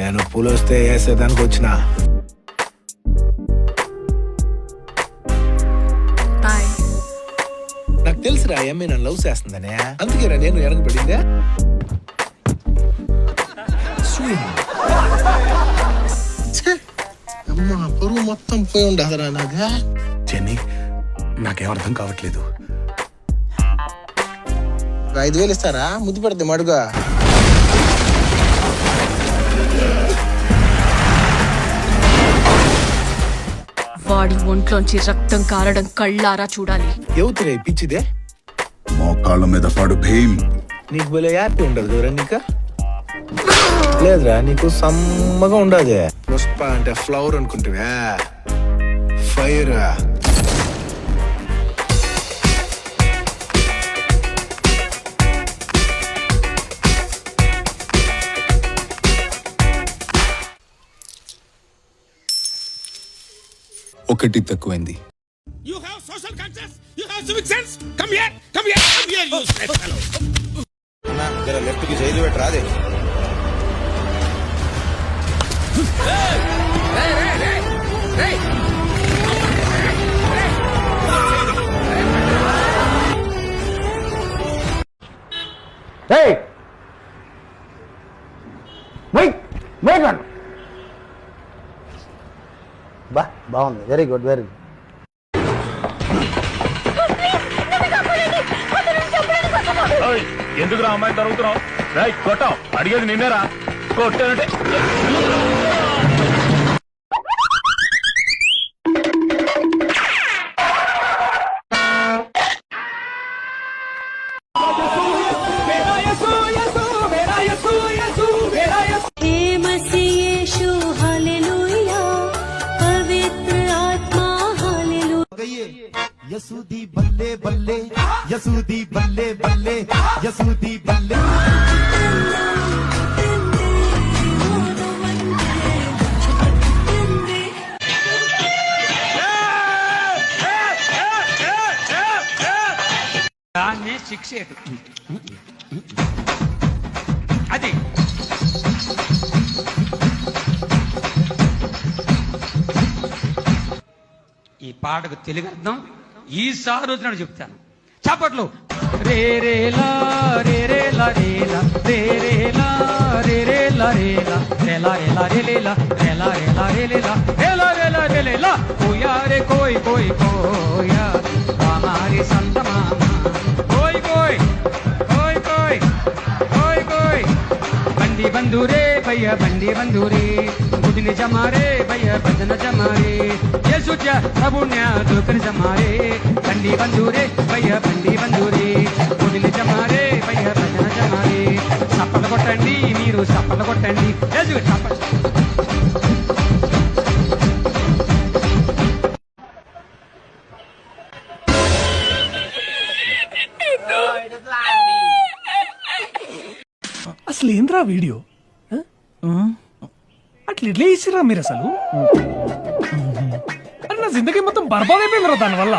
నేను పూలొస్తే వేసేదానికి వచ్చిన. నాకు తెలుసురా ఏమీ నన్ను లవ్ చేస్తుందనే, అందుకే రా నేను వెనకబడిందే. అమ్మా పరువు మొత్తం పోయి ఉండదురా నాగా. చెన్ని నాకేం అర్థం కావట్లేదు. 5,000 ఇస్తారా? ముద్దు పెడితే మడుగా. వాడి ఒంట్లోంచి రక్తం కారడం కళ్ళారా చూడాలి. ఎవతిరే పిచ్చిదే? మోకాళ్ళ మీద పడు భీమ్. నీకు భలే హ్యాపీ ఉండదు దూరం నీకు లేదురా, నీకు సమ్మగా ఉండదు. పుష్ప అంటే ఫ్లవర్ అనుకుంటావా? ఫైర్. ఒకటి తక్కువైంది. You have social conscience. You have civic sense. Come here. Come here. Come here. You straight fellow. నా జర లెఫ్ట్ కి చేయి పెట్టు రాదే. బాగుంది. Very good, very good. ఎందుకు రా అమ్మాయి తరుగుతున్నావు? కొట్టావు, అడిగేది నిన్నేరా. కొట్టానంటే यसूदी बल्ले बल्ले, यसूदी बल्ले बल्ले, यसूदी बल्ले. దాన్ని శిక్ష అది ఈ పాటకు తెలుగు అర్థం ఈసారి వచ్చినట్టు చెప్తాను. చప్పట్లు. రే రే లా రే రే లా రే లా రే రే లా రే రే లా రే లా రే లా రే లా రే లే లా రే లా రే లా రే లే లా రే లా రే లా రే లే లా. కోయా రే కోయ్ కోయ్ కోయా हमारी संत मामा कोई कोई कोई कोई कोई कोई बंदी बंधुरे भैया बंदी बंधुरे बुधनी जमारे भैया बंधन जमारे ये सुचा सबुन्या दुकर जमारे बंदी बंधुरे भैया बंदी बंधुरे बुधनी जमारे भैया बंधन जमारे सपल कोट्टंडी मीरू सपल कोट्टंडी ये सपल. అసలు ఏంద్రా వీడియో? అట్లా ఇట్లా ఇచ్చిరా మీరు అసలు? అన్న జిందగీ మొత్తం బర్బాద్ అయిపోయిందిరా దానివల్ల.